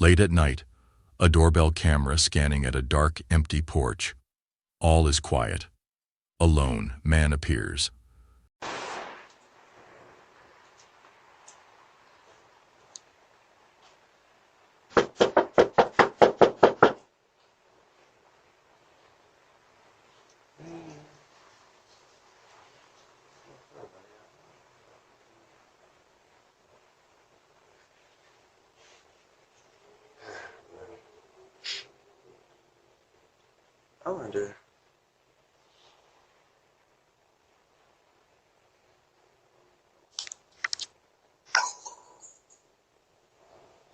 Late at night, a doorbell camera scanning at a dark, empty porch. All is quiet. A lone man appears. I wonder.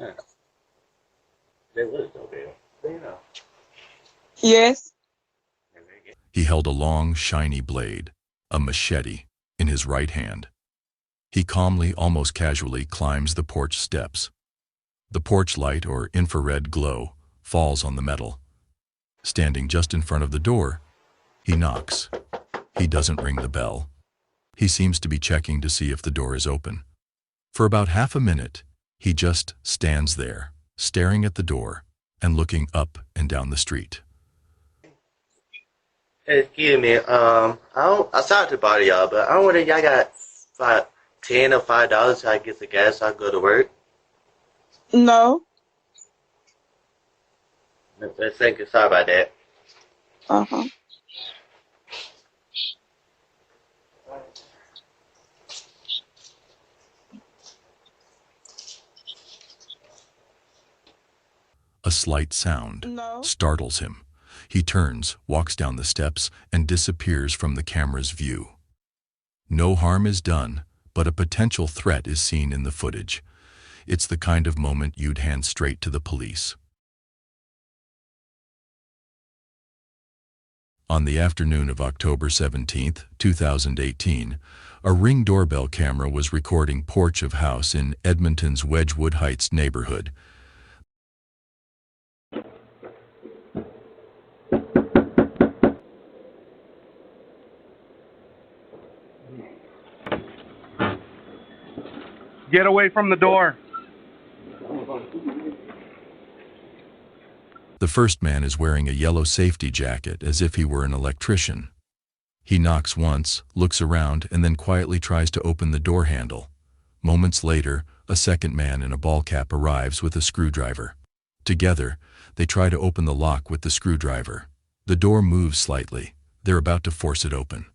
Yeah. They live though, Bill. They know. Yes. He held a long, shiny blade, a machete, in his right hand. He calmly, almost casually, climbs the porch steps. The porch light, or infrared glow, falls on the metal. Standing just in front of the door, he knocks. He doesn't ring the bell. He seems to be checking to see if the door is open. For about half a minute, he just stands there, staring at the door and looking up and down the street. Excuse me, I sorry to bother y'all, but I wonder if y'all got 10 or $5 so I get the gas so I go to work. No. Thank you, sorry about that. Uh-huh. A slight sound No. startles him. He turns, walks down the steps, and disappears from the camera's view. No harm is done, but a potential threat is seen in the footage. It's the kind of moment you'd hand straight to the police. On the afternoon of October 17, 2018, a Ring doorbell camera was recording porch of house in Edmonton's Wedgwood Heights neighborhood. Get away from the door. The first man is wearing a yellow safety jacket as if he were an electrician. He knocks once, looks around, and then quietly tries to open the door handle. Moments later, a second man in a ball cap arrives with a screwdriver. Together, they try to open the lock with the screwdriver. The door moves slightly. They're about to force it open.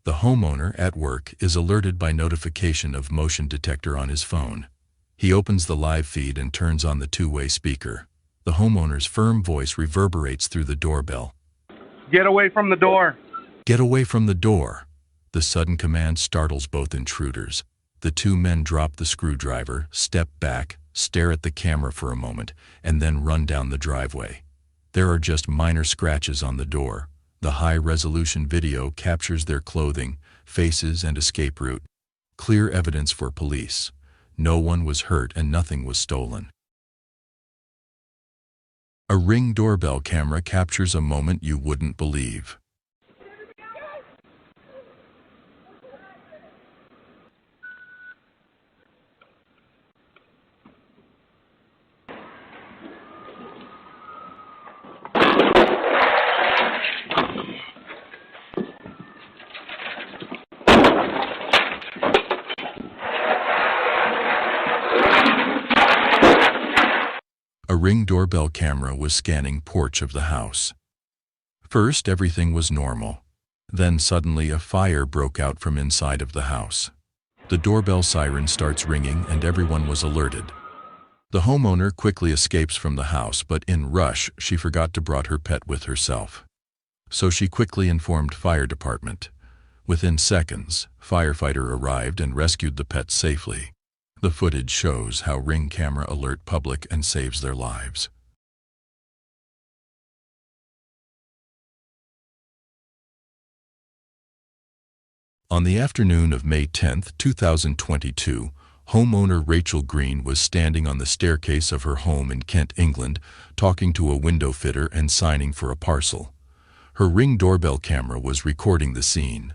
The homeowner at work is alerted by notification of motion detector on his phone. He opens the live feed and turns on the two-way speaker. The homeowner's firm voice reverberates through the doorbell. Get away from the door. Get away from the door. The sudden command startles both intruders. The two men drop the screwdriver, step back, stare at the camera for a moment, and then run down the driveway. There are just minor scratches on the door. The high-resolution video captures their clothing, faces, and escape route. Clear evidence for police. No one was hurt and nothing was stolen. A Ring doorbell camera captures a moment you wouldn't believe. A Ring doorbell camera was scanning porch of the house. First, everything was normal. Then suddenly a fire broke out from inside of the house. The doorbell siren starts ringing and everyone was alerted. The homeowner quickly escapes from the house, but in rush, she forgot to brought her pet with herself. So she quickly informed fire department. Within seconds, firefighter arrived and rescued the pet safely. The footage shows how Ring camera alert public and saves their lives. On the afternoon of May 10, 2022, homeowner Rachel Green was standing on the staircase of her home in Kent, England, talking to a window fitter and signing for a parcel. Her Ring doorbell camera was recording the scene.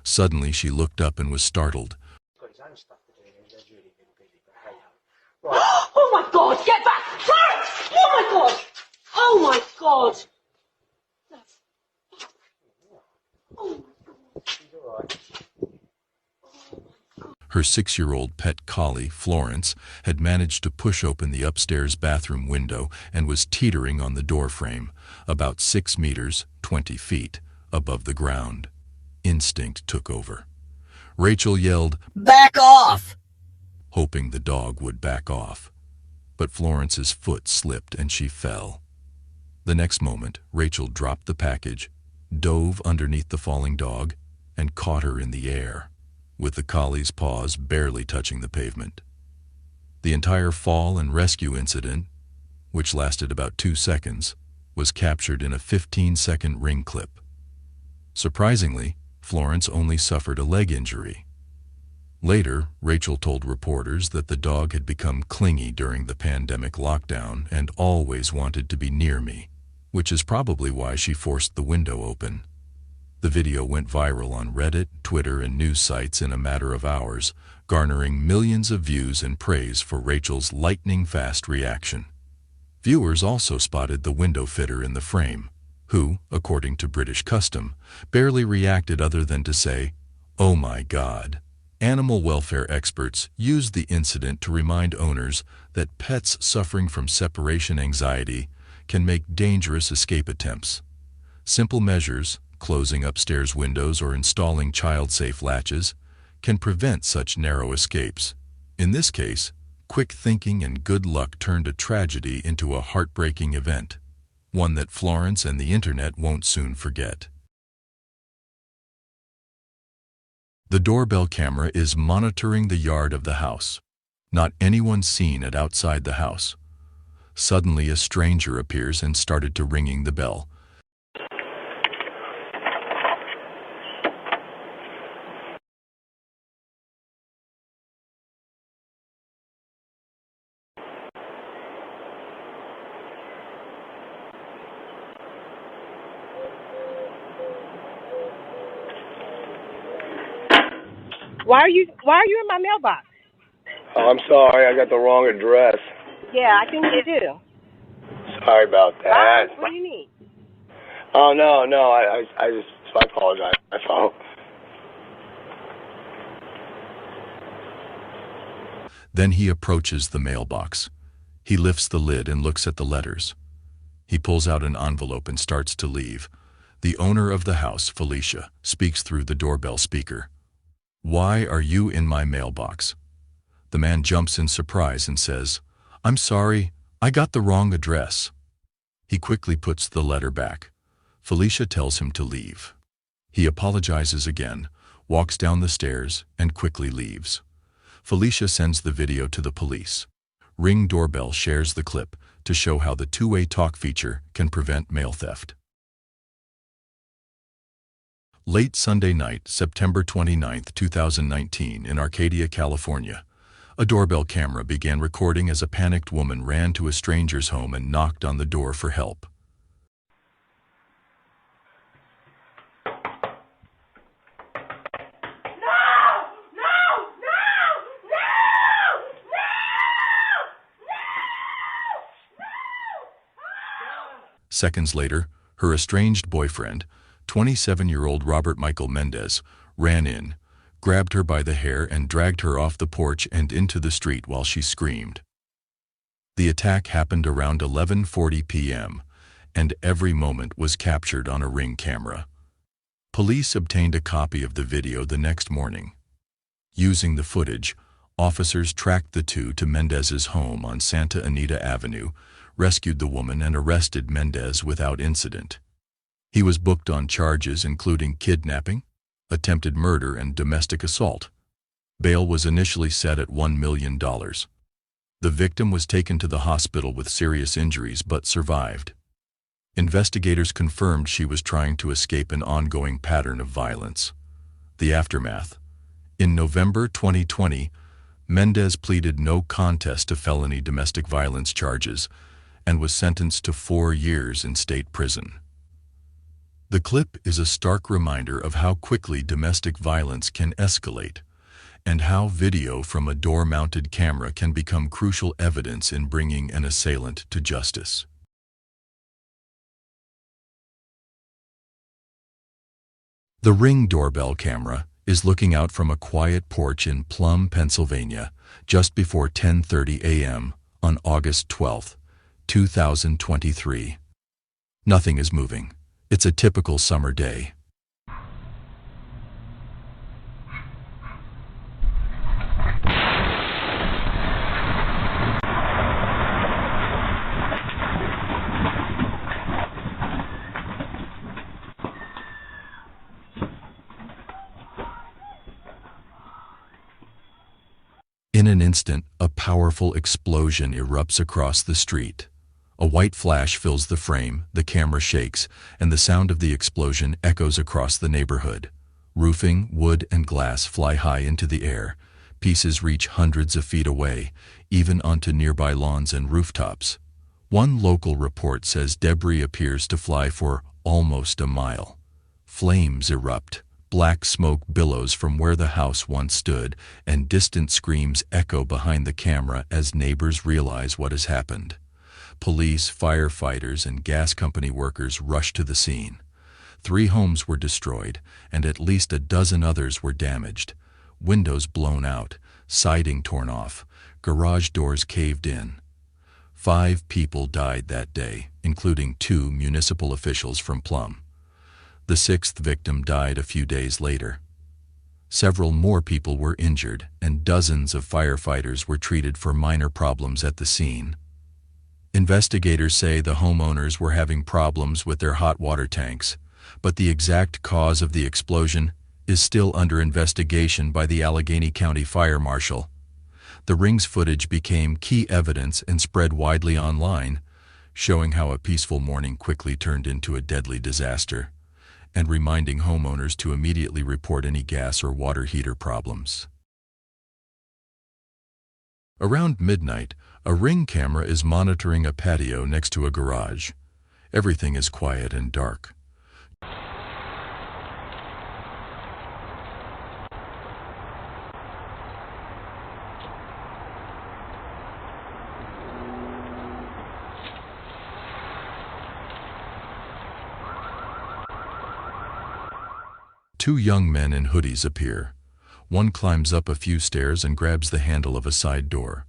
Suddenly she looked up and was startled. Oh my God, get back! Florence! Oh my God! Oh my God! Oh my God. Her 6-year-old pet collie, Florence, had managed to push open the upstairs bathroom window and was teetering on the doorframe, about 6 meters, 20 feet, above the ground. Instinct took over. Rachel yelled, "Back off!" hoping the dog would back off. But Florence's foot slipped and she fell. The next moment, Rachel dropped the package, dove underneath the falling dog, and caught her in the air, with the collie's paws barely touching the pavement. The entire fall and rescue incident, which lasted about 2 seconds, was captured in a 15-second ring clip. Surprisingly, Florence only suffered a leg injury. Later, Rachel told reporters that the dog had become clingy during the pandemic lockdown and always wanted to be near me, which is probably why she forced the window open. The video went viral on Reddit, Twitter, and news sites in a matter of hours, garnering millions of views and praise for Rachel's lightning-fast reaction. Viewers also spotted the window fitter in the frame, who, according to British custom, barely reacted other than to say, "Oh my God." Animal welfare experts used the incident to remind owners that pets suffering from separation anxiety can make dangerous escape attempts. Simple measures, closing upstairs windows or installing child-safe latches, can prevent such narrow escapes. In this case, quick thinking and good luck turned a tragedy into a heartbreaking event, one that Florence and the internet won't soon forget. The doorbell camera is monitoring the yard of the house. Not anyone seen it outside the house. Suddenly a stranger appears and started to ringing the bell. Why are you in my mailbox? Oh, I'm sorry, I got the wrong address. Yeah, I think you do. Sorry about that. What do you need? Oh no, I apologize. My fault. Then he approaches the mailbox. He lifts the lid and looks at the letters. He pulls out an envelope and starts to leave. The owner of the house, Felicia, speaks through the doorbell speaker. "Why are you in my mailbox?" The man jumps in surprise and says, "I'm sorry, I got the wrong address." He quickly puts the letter back. Felicia tells him to leave. He apologizes again, walks down the stairs, and quickly leaves. Felicia sends the video to the police. Ring Doorbell shares the clip to show how the two-way talk feature can prevent mail theft. Late Sunday night, September 29, 2019, in Arcadia, California, a doorbell camera began recording as a panicked woman ran to a stranger's home and knocked on the door for help. Seconds later, her estranged boyfriend, 27-year-old Robert Michael Mendez, ran in, grabbed her by the hair and dragged her off the porch and into the street while she screamed. The attack happened around 11:40 p.m., and every moment was captured on a Ring camera. Police obtained a copy of the video the next morning. Using the footage, officers tracked the two to Mendez's home on Santa Anita Avenue, rescued the woman and arrested Mendez without incident. He was booked on charges including kidnapping, attempted murder, and domestic assault. Bail was initially set at $1 million. The victim was taken to the hospital with serious injuries but survived. Investigators confirmed she was trying to escape an ongoing pattern of violence. The aftermath. In November 2020, Mendez pleaded no contest to felony domestic violence charges and was sentenced to 4 years in state prison. The clip is a stark reminder of how quickly domestic violence can escalate and how video from a door-mounted camera can become crucial evidence in bringing an assailant to justice. The Ring doorbell camera is looking out from a quiet porch in Plum, Pennsylvania, just before 10:30 a.m. on August 12, 2023. Nothing is moving. It's a typical summer day. In an instant, a powerful explosion erupts across the street. A white flash fills the frame, the camera shakes, and the sound of the explosion echoes across the neighborhood. Roofing, wood, and glass fly high into the air. Pieces reach hundreds of feet away, even onto nearby lawns and rooftops. One local report says debris appears to fly for almost a mile. Flames erupt. Black smoke billows from where the house once stood, and distant screams echo behind the camera as neighbors realize what has happened. Police, firefighters, and gas company workers rush to the scene. 3 homes were destroyed, and at least a dozen others were damaged. Windows blown out, siding torn off, garage doors caved in. 5 people died that day, including 2 municipal officials from Plum. The 6th victim died a few days later. Several more people were injured, and dozens of firefighters were treated for minor problems at the scene. Investigators say the homeowners were having problems with their hot water tanks, but the exact cause of the explosion is still under investigation by the Allegheny County Fire Marshal. The Ring's footage became key evidence and spread widely online, showing how a peaceful morning quickly turned into a deadly disaster, and reminding homeowners to immediately report any gas or water heater problems. Around midnight, a Ring camera is monitoring a patio next to a garage. Everything is quiet and dark. Two young men in hoodies appear. One climbs up a few stairs and grabs the handle of a side door.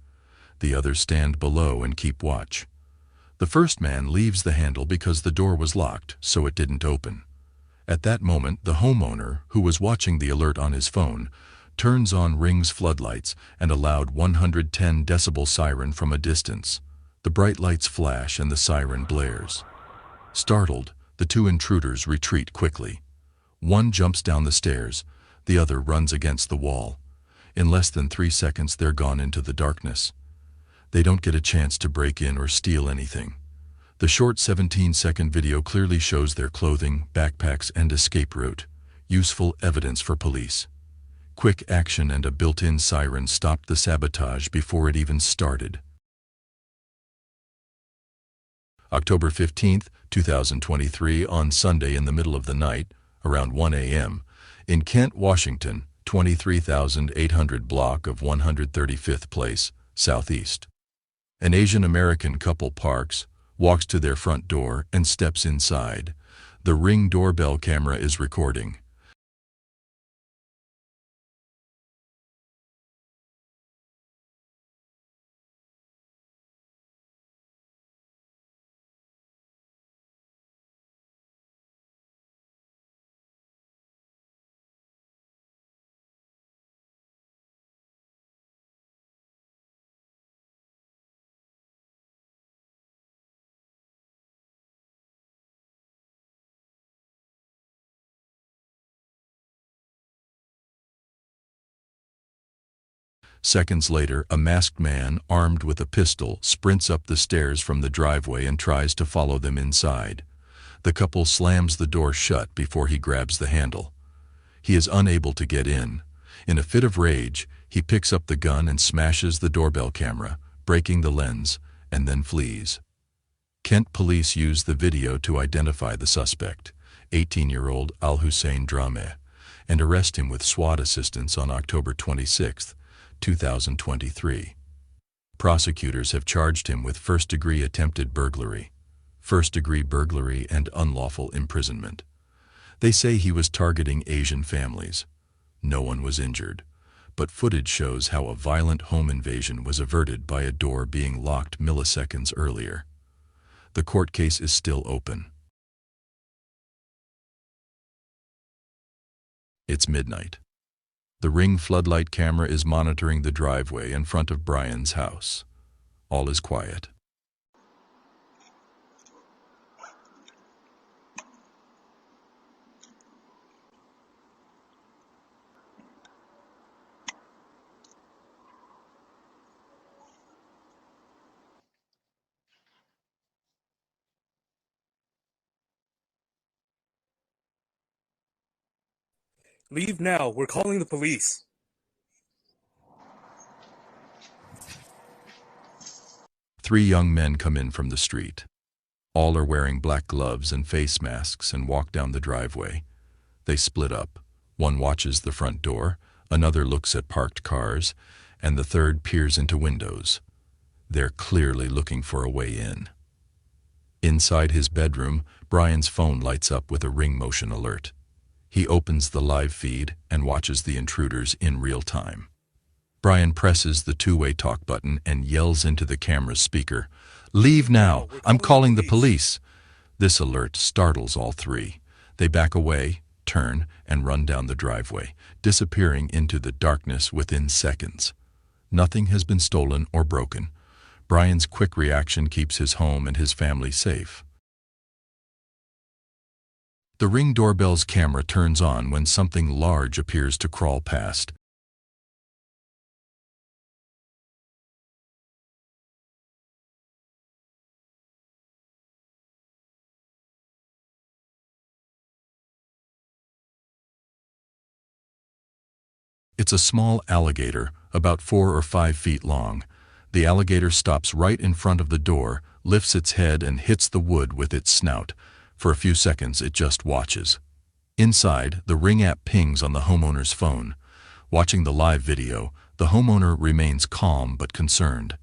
The others stand below and keep watch. The first man leaves the handle because the door was locked, so it didn't open. At that moment, the homeowner, who was watching the alert on his phone, turns on Ring's floodlights and a loud 110 decibel siren from a distance. The bright lights flash and the siren blares. Startled, the 2 intruders retreat quickly. One jumps down the stairs, the other runs against the wall. In less than 3 seconds, they're gone into the darkness. They don't get a chance to break in or steal anything. The short 17-second video clearly shows their clothing, backpacks, and escape route. Useful evidence for police. Quick action and a built-in siren stopped the sabotage before it even started. October 15, 2023, on Sunday in the middle of the night, around 1 a.m., in Kent, Washington, 23,800 block of 135th Place, Southeast. An Asian American couple parks, walks to their front door, and steps inside. The Ring doorbell camera is recording. Seconds later, a masked man, armed with a pistol, sprints up the stairs from the driveway and tries to follow them inside. The couple slams the door shut before he grabs the handle. He is unable to get in. In a fit of rage, he picks up the gun and smashes the doorbell camera, breaking the lens, and then flees. Kent police use the video to identify the suspect, 18-year-old Al-Hussein Drame, and arrest him with SWAT assistance on October 26, 2023. Prosecutors have charged him with first-degree attempted burglary, first-degree burglary, and unlawful imprisonment. They say he was targeting Asian families. No one was injured, but footage shows how a violent home invasion was averted by a door being locked milliseconds earlier. The court case is still open. It's midnight. The Ring floodlight camera is monitoring the driveway in front of Brian's house. All is quiet. Leave now. We're calling the police. Three young men come in from the street. All are wearing black gloves and face masks and walk down the driveway. They split up. One watches the front door, another looks at parked cars, and the third peers into windows. They're clearly looking for a way in. Inside his bedroom, Brian's phone lights up with a ring motion alert. He opens the live feed and watches the intruders in real time. Brian presses the two-way talk button and yells into the camera's speaker, "Leave now! I'm calling the police!" This alert startles all three. They back away, turn, and run down the driveway, disappearing into the darkness within seconds. Nothing has been stolen or broken. Brian's quick reaction keeps his home and his family safe. The Ring doorbell's camera turns on when something large appears to crawl past. It's a small alligator, about 4 or 5 feet long. The alligator stops right in front of the door, lifts its head and hits the wood with its snout. For a few seconds, it just watches. Inside, the Ring app pings on the homeowner's phone. Watching the live video, the homeowner remains calm but concerned.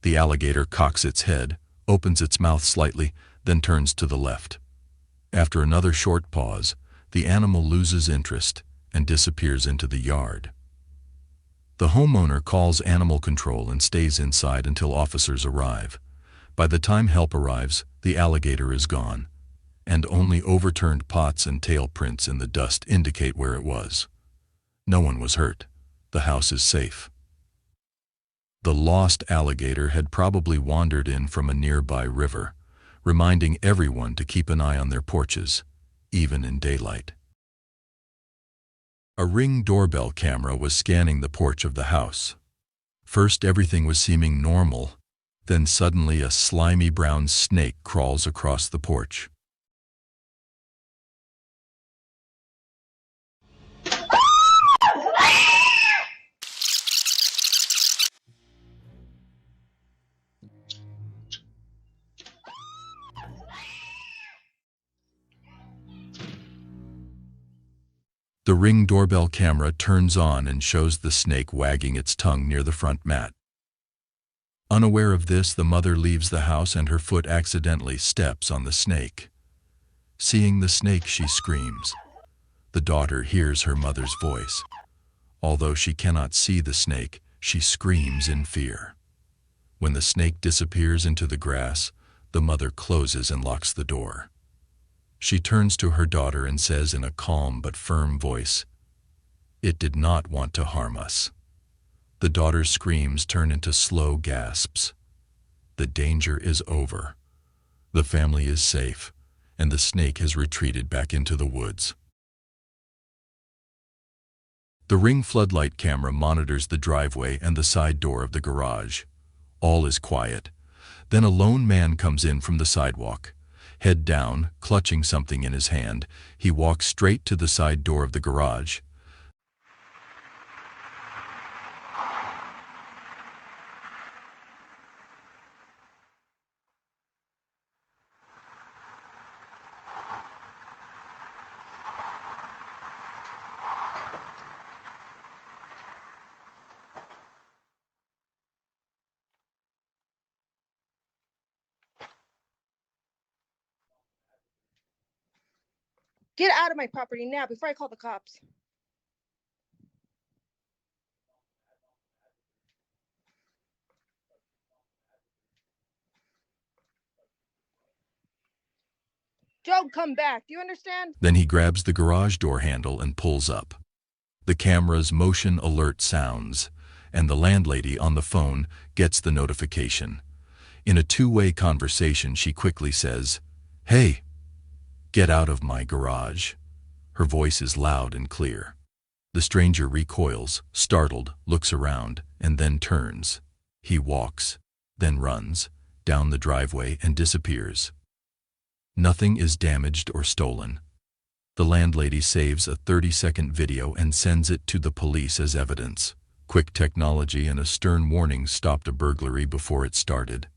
The alligator cocks its head, opens its mouth slightly, then turns to the left. After another short pause, the animal loses interest and disappears into the yard. The homeowner calls animal control and stays inside until officers arrive. By the time help arrives, the alligator is gone, and only overturned pots and tail prints in the dust indicate where it was. No one was hurt. The house is safe. The lost alligator had probably wandered in from a nearby river, reminding everyone to keep an eye on their porches, even in daylight. A Ring doorbell camera was scanning the porch of the house. First, everything was seeming normal. Then suddenly a slimy brown snake crawls across the porch. The Ring doorbell camera turns on and shows the snake wagging its tongue near the front mat. Unaware of this, the mother leaves the house and her foot accidentally steps on the snake. Seeing the snake, she screams. The daughter hears her mother's voice. Although she cannot see the snake, she screams in fear. When the snake disappears into the grass, the mother closes and locks the door. She turns to her daughter and says in a calm but firm voice, "It did not want to harm us." The daughter's screams turn into slow gasps. The danger is over. The family is safe, and the snake has retreated back into the woods. The Ring floodlight camera monitors the driveway and the side door of the garage. All is quiet. Then a lone man comes in from the sidewalk. Head down, clutching something in his hand, he walks straight to the side door of the garage. Get out of my property now before I call the cops. Don't come back. Do you understand? Then he grabs the garage door handle and pulls up. The camera's motion alert sounds, and the landlady on the phone gets the notification. In a two-way conversation, she quickly says, "Hey, get out of my garage." Her voice is loud and clear. The stranger recoils, startled, looks around, and then turns. He walks, then runs, down the driveway and disappears. Nothing is damaged or stolen. The landlady saves a 30-second video and sends it to the police as evidence. Quick technology and a stern warning stopped a burglary before it started.